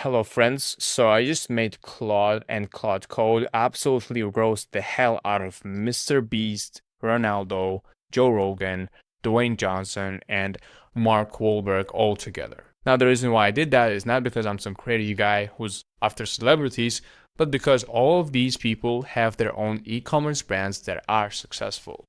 Hello friends, so I just made Claude and Claude Code absolutely roast the hell out of MrBeast, Ronaldo, Joe Rogan, Dwayne Johnson, and Mark Wahlberg all together. Now the reason why I did that is not because I'm some crazy guy who's after celebrities, but because all of these people have their own e-commerce brands that are successful.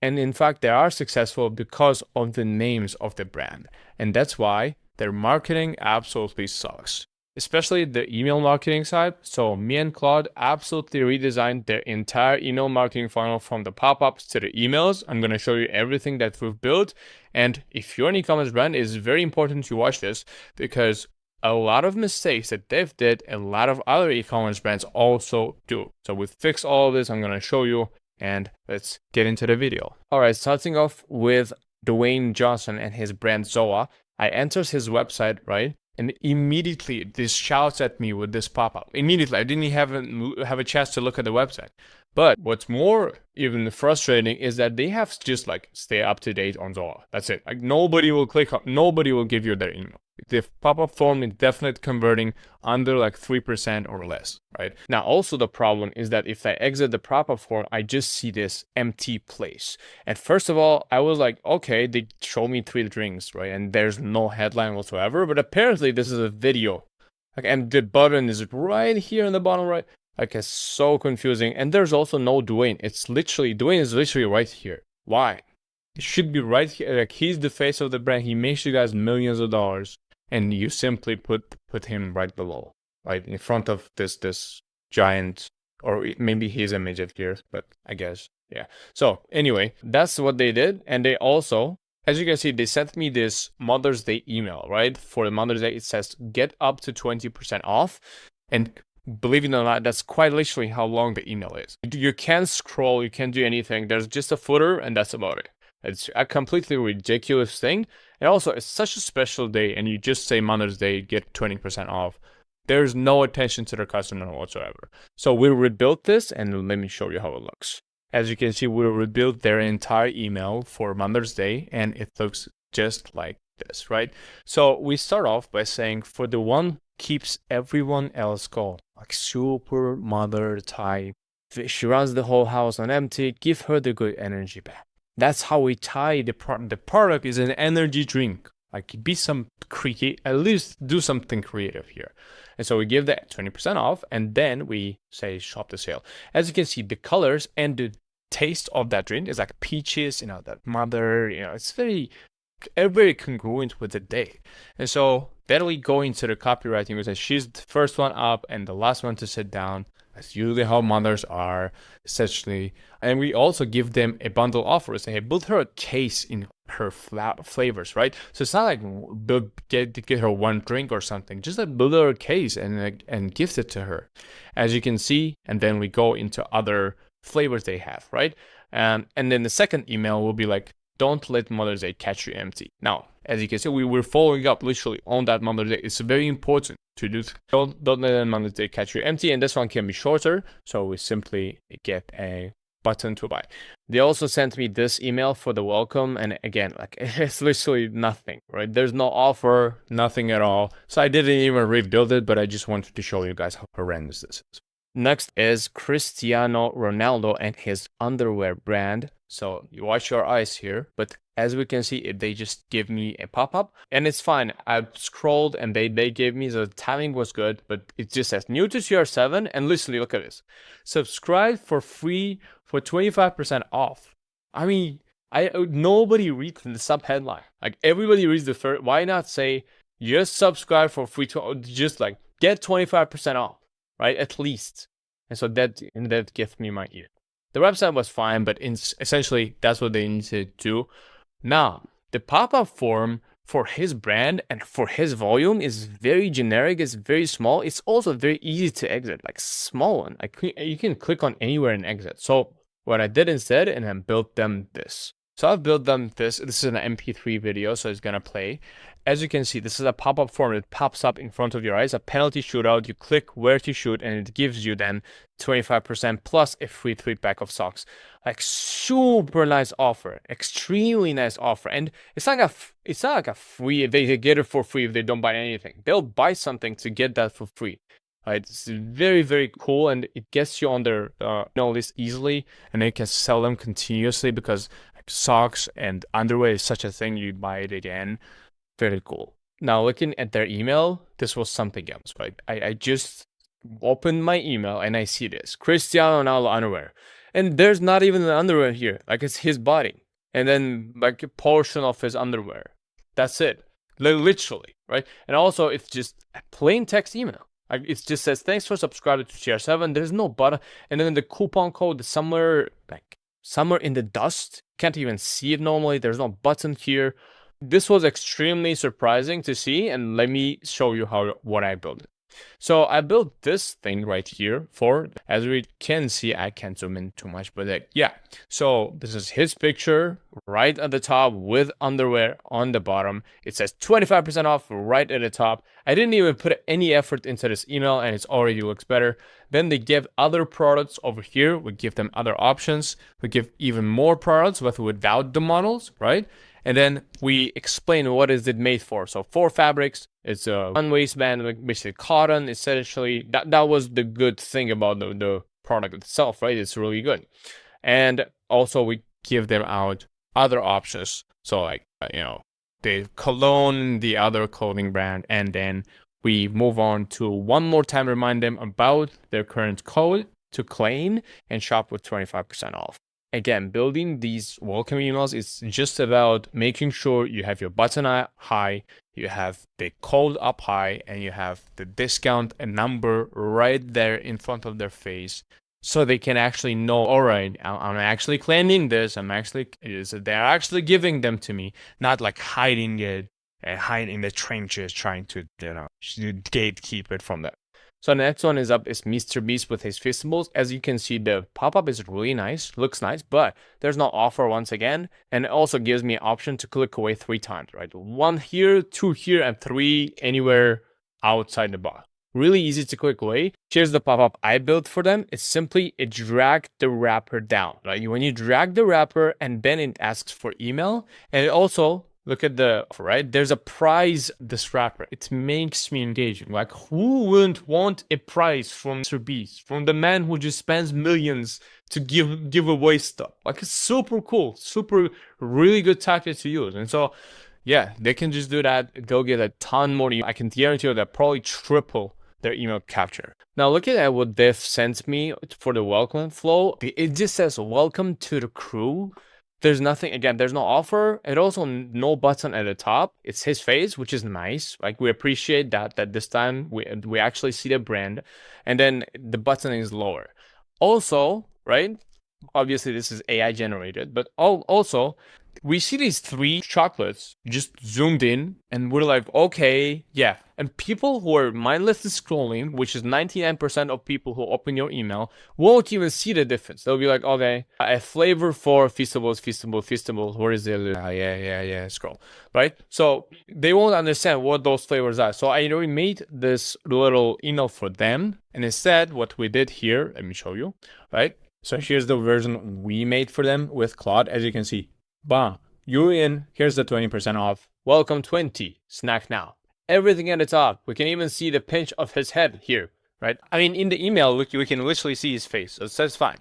And in fact, they are successful because of the names of the brand. And that's why their marketing absolutely sucks, especially the email marketing side. So me and Claude absolutely redesigned their entire email marketing funnel from the pop-ups to the emails. I'm going to show you everything that we've built. And if you're an e-commerce brand, it's very important to watch this because a lot of mistakes that they've did, a lot of other e-commerce brands also do. So we fix all of this. I'm going to show you, and let's get into the video. All right, starting off with Dwayne Johnson and his brand Zoa. I enters his website, right? And immediately this shouts at me with this pop-up. Immediately, I didn't even have a chance to look at the website. But what's more even frustrating is that they have to just like stay up to date on Zoa. That's it. Like nobody will click on, nobody will give you their email. The pop-up form is definitely converting under like 3% or less, right? Now, also the problem is that if I exit the pop-up form, I just see this empty place. And first of all, I was like, okay, they show me 3 drinks, right? And there's no headline whatsoever, but apparently this is a video. Like, and the button is right here in the bottom right. Like, it's so confusing. And there's also no Dwayne. Dwayne is literally right here. Why? It should be right here. Like, he's the face of the brand. He makes you guys millions of dollars. And you simply put him right below, right in front of this giant, or maybe he's a midget here, but I guess, yeah. So anyway, that's what they did. And they also, as you can see, they sent me this Mother's Day email, right? For the Mother's Day, it says get up to 20% off. And believe it or not, that's quite literally how long the email is. You can't scroll, you can't do anything. There's just a footer and that's about it. It's a completely ridiculous thing. And also, it's such a special day and you just say Mother's Day, get 20% off. There's no attention to the customer whatsoever. So we rebuilt this and let me show you how it looks. As you can see, we rebuilt their entire email for Mother's Day and it looks just like this, right? So we start off by saying for the one keeps everyone else calm, like super mother type. She runs the whole house on empty, give her the good energy back. That's how we tie the product. The product is an energy drink. Like be some at least do something creative here. And so we give that 20% off and then we say shop the sale. As you can see, the colors and the taste of that drink is like peaches, that mother, it's very congruent with the day. And so then we go into the copywriting. We say she's the first one up and the last one to sit down. That's usually how mothers are, essentially. And we also give them a bundle offer. We say, hey, build her a case in her flavors, right? So it's not like get her one drink or something. Just like build her a case and gift it to her, as you can see. And then we go into other flavors they have, right? And then the second email will be like, don't let Mother's Day catch you empty. Now, as you can see, we were following up literally on that Mother's Day. It's very important to do. Don't let Mother's Day catch you empty. And this one can be shorter. So we simply get a button to buy. They also sent me this email for the welcome. And again, like it's literally nothing, right? There's no offer, nothing at all. So I didn't even rebuild it, but I just wanted to show you guys how horrendous this is. Next is Cristiano Ronaldo and his underwear brand. So you watch your eyes here, but as we can see, they just give me a pop-up and it's fine. I scrolled and they gave me, the timing was good, but it just says new to tier 7 and literally look at this. Subscribe for free for 25% off. I mean, nobody reads the sub headline. Like everybody reads the first. Why not say just subscribe for free to just like get 25% off, right? At least. And so that gives me my ear. The website was fine, but essentially that's what they need to do. Now, the pop-up form for his brand and for his volume is very generic. It's very small. It's also very easy to exit, like small one. You can click on anywhere and exit. So what I did instead, and I built them this. So I've built them this. This is an MP3 video, so it's gonna play. As you can see, this is a pop-up form that pops up in front of your eyes, a penalty shootout. You click where to shoot, and it gives you then 25% plus a free 3-pack of socks. Like super nice offer, extremely nice offer. And it's not like a free. They get it for free if they don't buy anything. They'll buy something to get that for free. Right, it's very, very cool, and it gets you on their list easily, and they can sell them continuously because socks and underwear is such a thing. You buy it again. Very cool. Now looking at their email, this was something else, right? I just opened my email and I see this Cristiano Ronaldo underwear, and there's not even the underwear here. Like it's his body, and then like a portion of his underwear. That's it, literally, right? And also it's just a plain text email. Like it just says thanks for subscribing to TR7. There's no button, and then the coupon code is somewhere in the dust. Can't even see it normally. There's no button here. This was extremely surprising to see, and let me show you what I built. So I built this thing right here as we can see, I can't zoom in too much, but yeah. So this is his picture right at the top with underwear on the bottom. It says 25% off right at the top. I didn't even put any effort into this email, and it already looks better. Then they give other products over here. We give them other options. We give even more products without the models, right? And then we explain what is it made for. So 4 fabrics, it's a one waistband, basically cotton, essentially. That was the good thing about the product itself, right? It's really good. And also we give them out other options. So like, the cologne, the other clothing brand. And then we move on to one more time, remind them about their current code to claim and shop with 25% off. Again, building these welcome emails is just about making sure you have your button high, you have the code up high, and you have the discount and number right there in front of their face, so they can actually know, all right, I'm actually claiming this. They're actually giving them to me, not like hiding it and hiding in the trenches, trying to gatekeep it from them. So the next one is MrBeast with his Feastables. As you can see, the pop-up is really nice, looks nice, but there's no offer once again. And it also gives me an option to click away 3 times, right? 1 here, 2 here, and 3 anywhere outside the box. Really easy to click away. Here's the pop-up I built for them. It's simply a drag the wrapper down, right? When you drag the wrapper, and then it asks for email, and it also look at there's a prize, this wrapper. It makes me engaging. Like, who wouldn't want a prize from MrBeast, from the man who just spends millions to give away stuff? Like, it's super cool, really good tactic to use. And so, yeah, they can just do that. They'll get a ton more. I can guarantee you that probably triple their email capture. Now, looking at what they've sent me for the welcome flow, it just says welcome to the crew. There's nothing, again, there's no offer, and also no button at the top. It's his face, which is nice. Like, we appreciate that this time we actually see the brand, and then the button is lower. Also, right, obviously this is AI generated, but also we see these 3 chocolates just zoomed in, and we're like, okay, yeah. And people who are mindlessly scrolling, which is 99% of people who open your email, won't even see the difference. They'll be like, okay, a flavor for Feastables, where is it? Yeah, scroll, right? So they won't understand what those flavors are. So I already made this little email for them, and instead what we did here, let me show you, right? So here's the version we made for them with Claude. As you can see, bam, you're in, here's the 20% off. Welcome 20, snack now. Everything at the top. We can even see the pinch of his head here, right? I mean, in the email, we can literally see his face, so that's fine.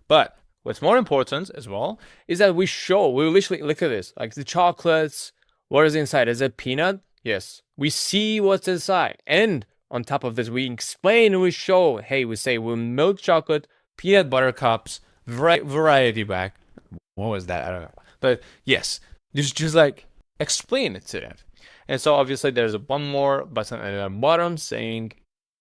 But what's more important as well is that we literally look at this, like the chocolates. What is inside? Is it peanut? Yes. We see what's inside. And on top of this, we explain and we show, hey, we say we're milk chocolate, peanut butter cups, variety pack. What was that? I don't know. But yes, just like explain it to them. And so obviously there's one more button at the bottom saying,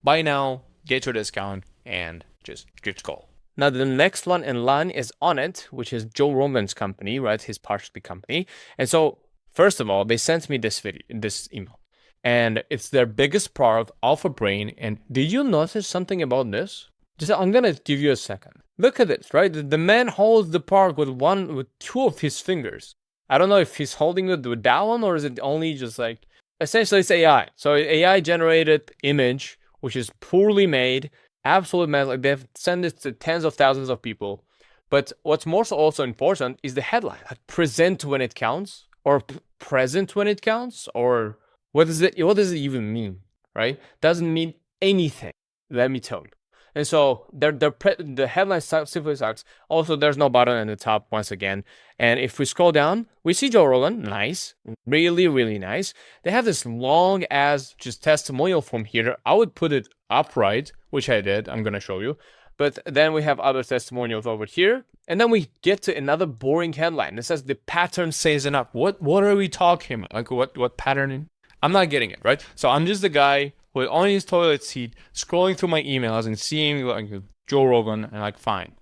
buy now, get your discount, and just go. Now the next one in line is Onnit, which is Joe Rogan's company, right? His partially company. And so first of all, they sent me this email, and it's their biggest product, Alpha Brain. And did you notice something about this? I'm gonna give you a second. Look at this, right? The man holds the park with two of his fingers. I don't know if he's holding it with that one or is it only just like, essentially it's AI. So AI generated image, which is poorly made, absolute mess. Like they've sent it to tens of thousands of people. But what's more so also important is the headline, like present when it counts, or present when it counts, or what does it even mean, right? Doesn't mean anything, let me tell you. And so the headline simply starts. Also, there's no button at the top once again. And if we scroll down, we see Joe Rogan. Nice. Really, really nice. They have this long as just testimonial from here. I would put it upright, which I did. I'm going to show you. But then we have other testimonials over here. And then we get to another boring headline. It says the pattern says enough. What are we talking about? Like what patterning? I'm not getting it, right? So I'm just the guy with on his toilet seat, scrolling through my emails and seeing like Joe Rogan, and like fine.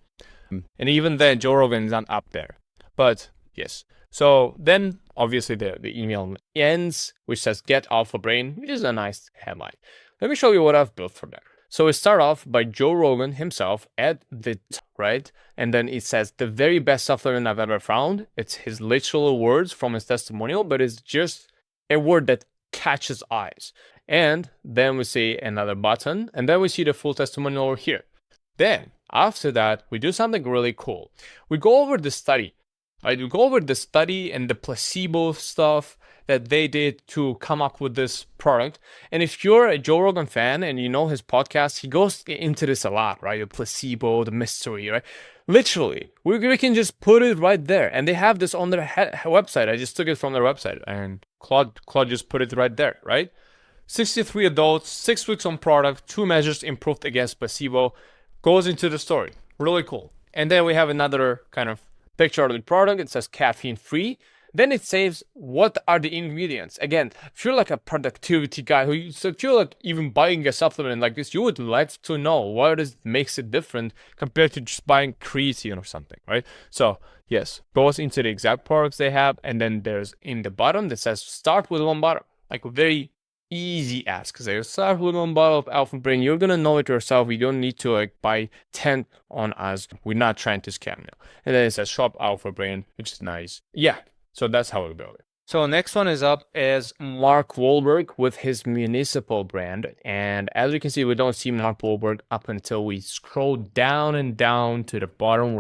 And even then, Joe Rogan is not up there. But yes. So then obviously the email ends, which says get alpha brain, which is a nice headline. Let me show you what I've built for that. So we start off by Joe Rogan himself at the top, right? And then it says the very best supplement I've ever found. It's his literal words from his testimonial, but it's just a word that catches eyes. And then we see another button, and then we see the full testimonial over here. Then, after that, we do something really cool. We go over the study, right? We go over the study and the placebo stuff that they did to come up with this product. And if you're a Joe Rogan fan and you know his podcast, he goes into this a lot, right? The placebo, the mystery, right? Literally, we can just put it right there. And they have this on their website. I just took it from their website, and Claude just put it right there, right? 63 adults, 6 weeks on product, 2 measures improved against placebo, goes into the story. Really cool. And then we have another kind of picture of the product. It says caffeine free. Then it says what are the ingredients. Again, if you're like a productivity guy if you're like even buying a supplement like this, you would like to know what makes it different compared to just buying creatine or something, right? So yes, goes into the exact products they have, and then there's in the bottom that says start with one bottle, like a very easy ask, because they start with one bottle of alpha brain. You're gonna know it yourself. You don't need to like buy 10 on us. We're not trying to scam you. And then it says shop alpha brain, which is nice. Yeah, so that's how we build it. So next one is up is Mark Wahlberg with his Municipal brand. And as you can see, we don't see Mark Wahlberg up until we scroll down and down to the bottom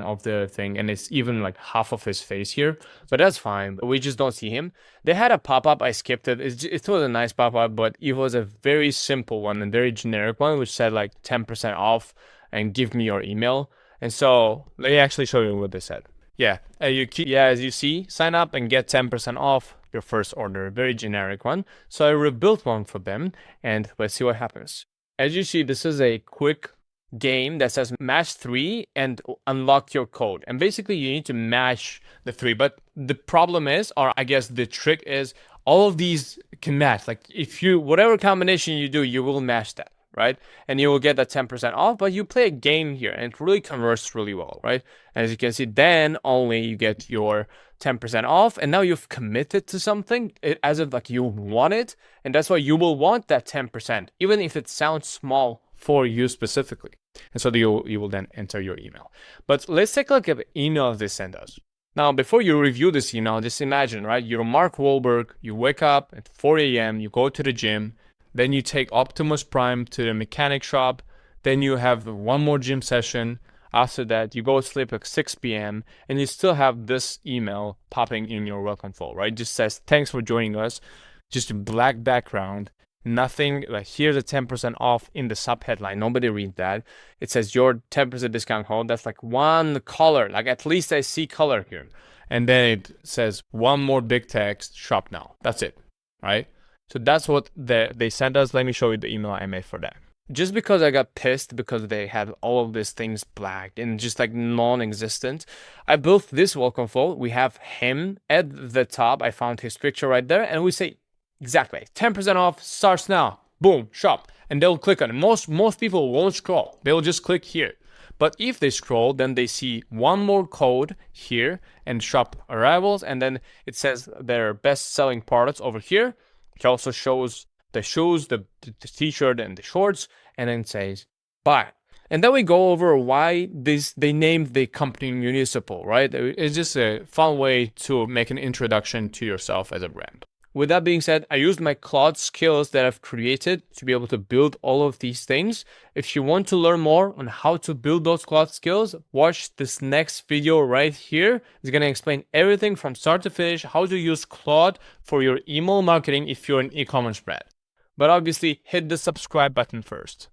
of the thing. And it's even like half of his face here, but that's fine. We just don't see him. They had a pop-up, I skipped it. It was a nice pop-up, but it was a very simple one and very generic one, which said like 10% off and give me your email. And so let me actually show you what they said. Yeah, as you see, sign up and get 10% off your first order. Very generic one. So I rebuilt one for them, and let's see what happens. As you see, this is a quick game that says match 3 and unlock your code. And basically, you need to match the 3. But the problem is, or I guess the trick is, all of these can match. Like if whatever combination you do, you will match that, right? And you will get that 10% off, but you play a game here and it really converts really well, right? And as you can see, then only you get your 10% off, and now you've committed to something as if like you want it, and that's why you will want that 10%, even if it sounds small for you specifically. And so you will then enter your email. But let's take a look at the email they send us. Now, before you review this email, just imagine, right? You're Mark Wahlberg, you wake up at 4 a.m., you go to the gym, then you take Optimus Prime to the mechanic shop. Then you have one more gym session. After that, you go to sleep at 6 p.m. and you still have this email popping in your welcome phone, right? It just says, thanks for joining us. Just a black background. Nothing like here's a 10% off in the sub headline. Nobody read that. It says your 10% discount code. That's like one color. Like at least I see color here. And then it says one more big text, shop now. That's it, right? So that's what they sent us. Let me show you the email I made for that. Just because I got pissed because they had all of these things black and just like non-existent, I built this welcome flow. We have him at the top. I found his picture right there. And we say, exactly, 10% off starts now. Boom, shop. And they'll click on it. Most people won't scroll. They'll just click here. But if they scroll, then they see one more code here and shop arrivals. And then it says their best-selling products over here. It also shows the shoes, the t-shirt, and the shorts, and then says buy. And then we go over why they named the company Municipal, right? It's just a fun way to make an introduction to yourself as a brand. With that being said, I used my Claude skills that I've created to be able to build all of these things. If you want to learn more on how to build those Claude skills, watch this next video right here. It's going to explain everything from start to finish, how to use Claude for your email marketing if you're an e-commerce brand. But obviously, hit the subscribe button first.